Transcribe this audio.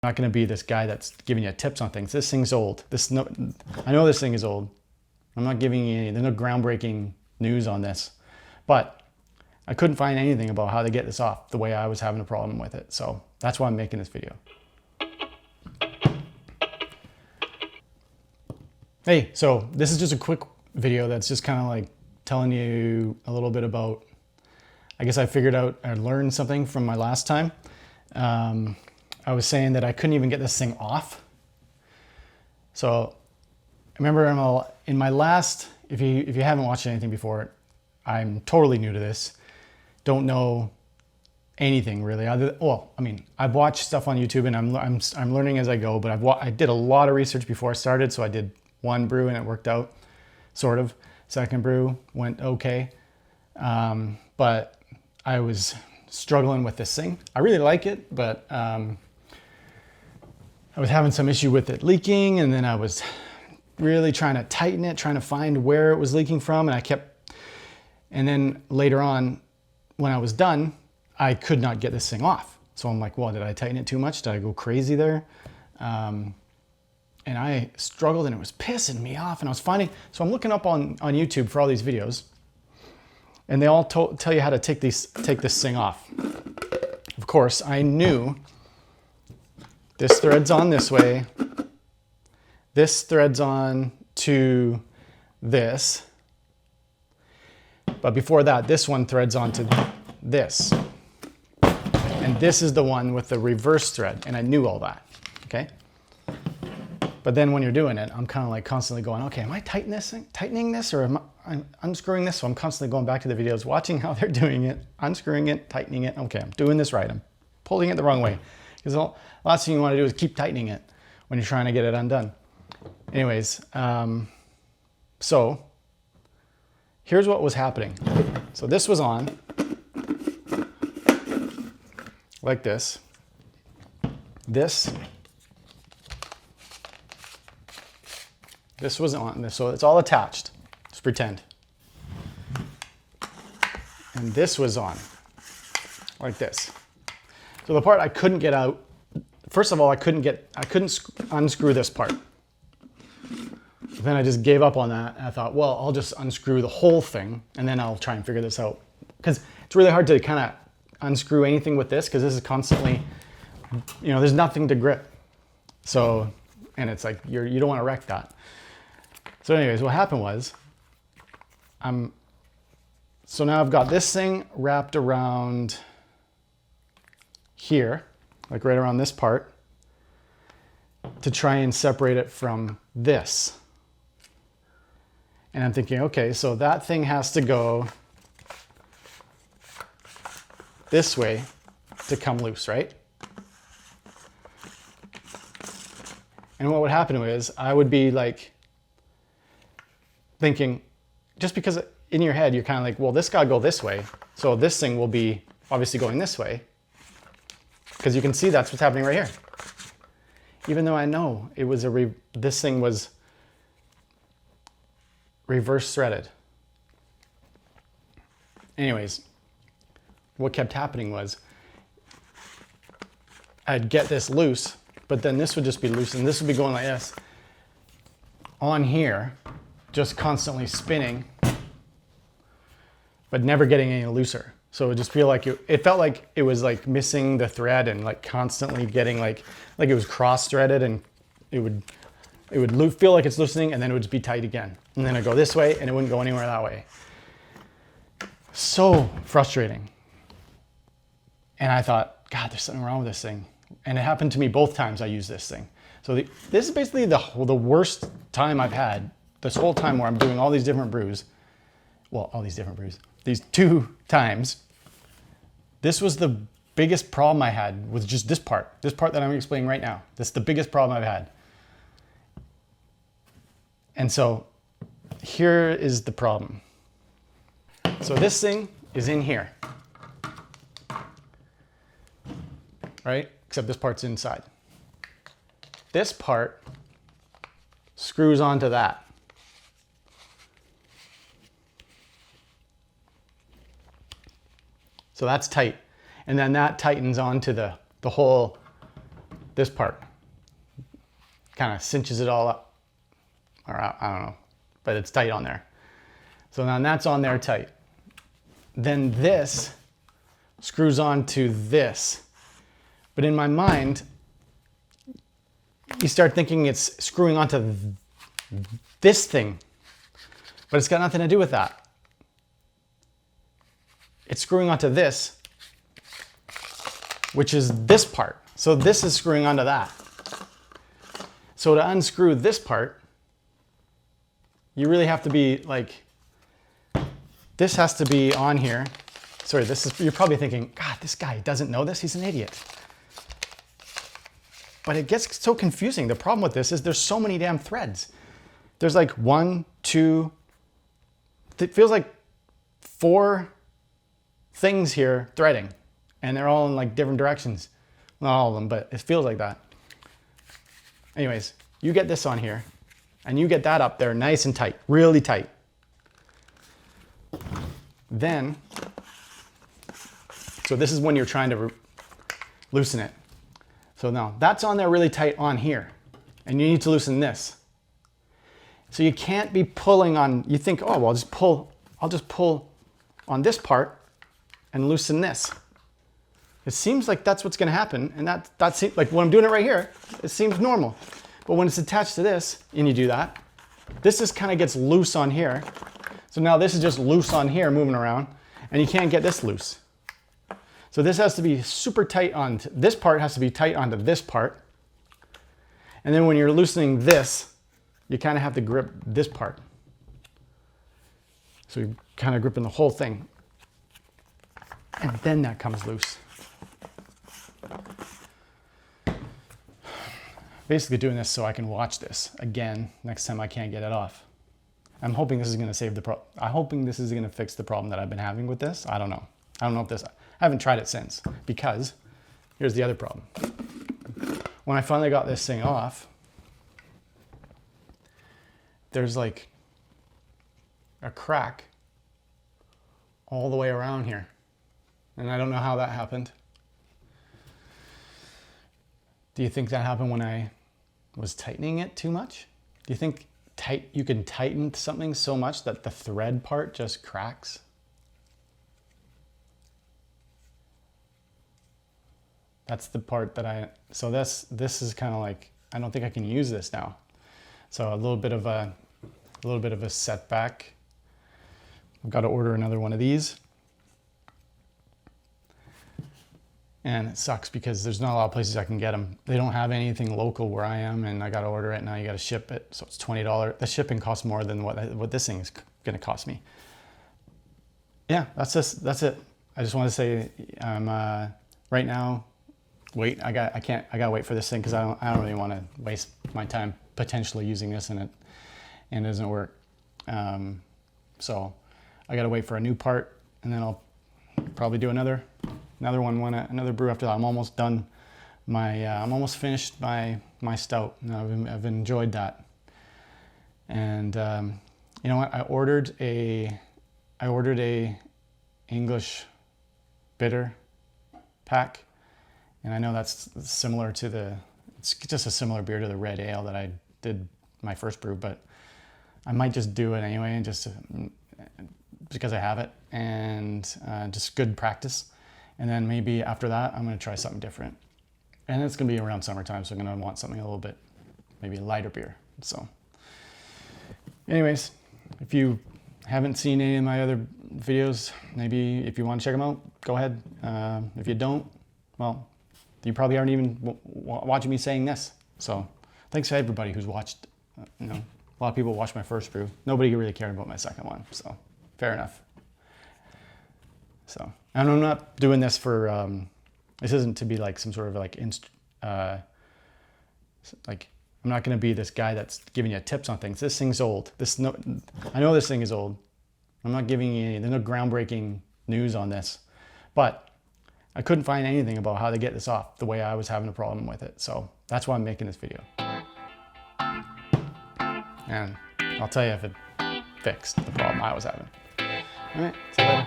I'm not going to be this guy that's giving you tips on things. This thing's old. I know this thing is old. I'm not giving you any, there's no groundbreaking news on this. But I couldn't find anything about how to get this off the way I was having a problem with it. So that's why I'm making this video. Hey, so this is just a quick video that's just kind of like telling you a little bit about, I guess I figured out, I learned something from my last time. I was saying that I couldn't even get this thing off. So I remember in my last, if you haven't watched anything before, I'm totally new to this. Don't know anything really. Well, I mean, I've watched stuff on YouTube and I'm learning as I go, but I did a lot of research before I started. So I did one brew and it worked out, sort of. Second brew went okay. But I was struggling with this thing. I really like it, but I was having some issue with it leaking, and then I was really trying to tighten it, trying to find where it was leaking from, and then later on, when I was done, I could not get this thing off. So I'm like, well, did I tighten it too much? Did I go crazy there? And I struggled and it was pissing me off, and I was finding, so I'm looking up on YouTube for all these videos, and they all tell you how to take this thing off. Of course, I knew this threads on this way, this threads on to this, but before that, this one threads onto this. And this is the one with the reverse thread, and I knew all that, okay? But then when you're doing it, I'm kind of like constantly going, okay, am I tightening this, or am I unscrewing this? So I'm constantly going back to the videos, watching how they're doing it, unscrewing it, tightening it. Okay, I'm doing this right. I'm pulling it the wrong way. Because the last thing you want to do is keep tightening it when you're trying to get it undone. Anyways, so here's what was happening. So this was on, like this. This was on, so it's all attached. Just pretend. And this was on, like this. So the part I couldn't get out, first of all, I couldn't unscrew this part. Then I just gave up on that, and I thought, well, I'll just unscrew the whole thing, and then I'll try and figure this out. Because it's really hard to kind of unscrew anything with this, because this is constantly, you know, there's nothing to grip. So, and it's like, you don't want to wreck that. So anyways, what happened was, so now I've got this thing wrapped around here, like right around this part, to try and separate it from this. And I'm thinking, okay, so that thing has to go this way to come loose, right? And what would happen is I would be like thinking, just because in your head you're kind of like, well, this gotta go this way, so this thing will be obviously going this way, because you can see that's what's happening right here. Even though I know it was this thing was reverse threaded. Anyways, what kept happening was I'd get this loose, but then this would just be loose, and this would be going like this on here, just constantly spinning, but never getting any looser. So it would just feel like it felt like it was like missing the thread, and like constantly getting like it was cross-threaded, and it would feel like it's loosening, and then it would just be tight again. And then it'd go this way, and it wouldn't go anywhere that way. So frustrating. And I thought, God, there's something wrong with this thing. And it happened to me both times I used this thing. So this is basically the worst time I've had this whole time, where I'm doing all these different brews. Well, all these different brews. These 2 times, this was the biggest problem I had, was just this part that I'm explaining right now. This is the biggest problem I've had. And so here is the problem. So this thing is in here, right? Except this part's inside. This part screws onto that. So that's tight. And then that tightens onto the whole this part. Kind of cinches it all up. Or I don't know, but it's tight on there. So now that's on there tight. Then this screws on to this. But in my mind, you start thinking it's screwing onto this thing, but it's got nothing to do with that. It's screwing onto this, which is this part. So this is screwing onto that. So to unscrew this part, you really have to be like, this has to be on here. Sorry, this is, you're probably thinking, God, this guy doesn't know this, he's an idiot. But it gets so confusing. The problem with this is there's so many damn threads. There's like 1, 2, it feels like 4 things here threading, and they're all in like different directions. Not all of them, but it feels like that. Anyways, you get this on here, and you get that up there nice and tight, really tight. Then, so this is when you're trying to loosen it. So now that's on there really tight on here, and you need to loosen this. So you can't be pulling on, you think, oh, well, I'll just pull on this part and loosen this. It seems like that's what's gonna happen, and that's like when I'm doing it right here, it seems normal. But when it's attached to this, and you do that, this just kind of gets loose on here. So now this is just loose on here, moving around, and you can't get this loose. So this has to be super tight on, this part has to be tight onto this part. And then when you're loosening this, you kind of have to grip this part. So you're kind of gripping the whole thing. And then that comes loose. Basically doing this so I can watch this again next time I can't get it off. I'm hoping this is going to save the problem. I'm hoping this is going to fix the problem that I've been having with this. I don't know. I don't know if this, I haven't tried it since, because here's the other problem. When I finally got this thing off, there's like a crack all the way around here. And I don't know how that happened. Do you think that happened when I was tightening it too much? Do you think you can tighten something so much that the thread part just cracks? That's the part that so this is kind of like, I don't think I can use this now. So a little bit of a setback. I've got to order another one of these. And it sucks because there's not a lot of places I can get them. They don't have anything local where I am, and I got to order it. Now you got to ship it, so it's $20. The shipping costs more than what this thing is going to cost me. Yeah, that's it. I just want to say right now. Wait, I gotta wait for this thing because I don't really want to waste my time potentially using this and it doesn't work. So I gotta wait for a new part, and then I'll probably do another brew after that. I'm almost done. I'm almost finished my stout. I've enjoyed that. And you know what? I ordered a English bitter pack, and I know that's similar to it's just a similar beer to the red ale that I did my first brew, but I might just do it anyway, and just because I have it, and just good practice. And then maybe after that, I'm going to try something different. And it's going to be around summertime, so I'm going to want something a little bit, maybe lighter beer. So anyways, if you haven't seen any of my other videos, maybe if you want to check them out, go ahead. If you don't, well, you probably aren't even watching me saying this. So thanks to everybody who's watched. A lot of people watched my first brew. Nobody really cared about my second one, so fair enough. So, and I'm not doing this for, this isn't to be like some sort of like, I'm not going to be this guy that's giving you tips on things. This thing's old. I know this thing is old. I'm not giving you there's no groundbreaking news on this, but I couldn't find anything about how to get this off the way I was having a problem with it. So that's why I'm making this video. And I'll tell you if it fixed the problem I was having. All right, see you later.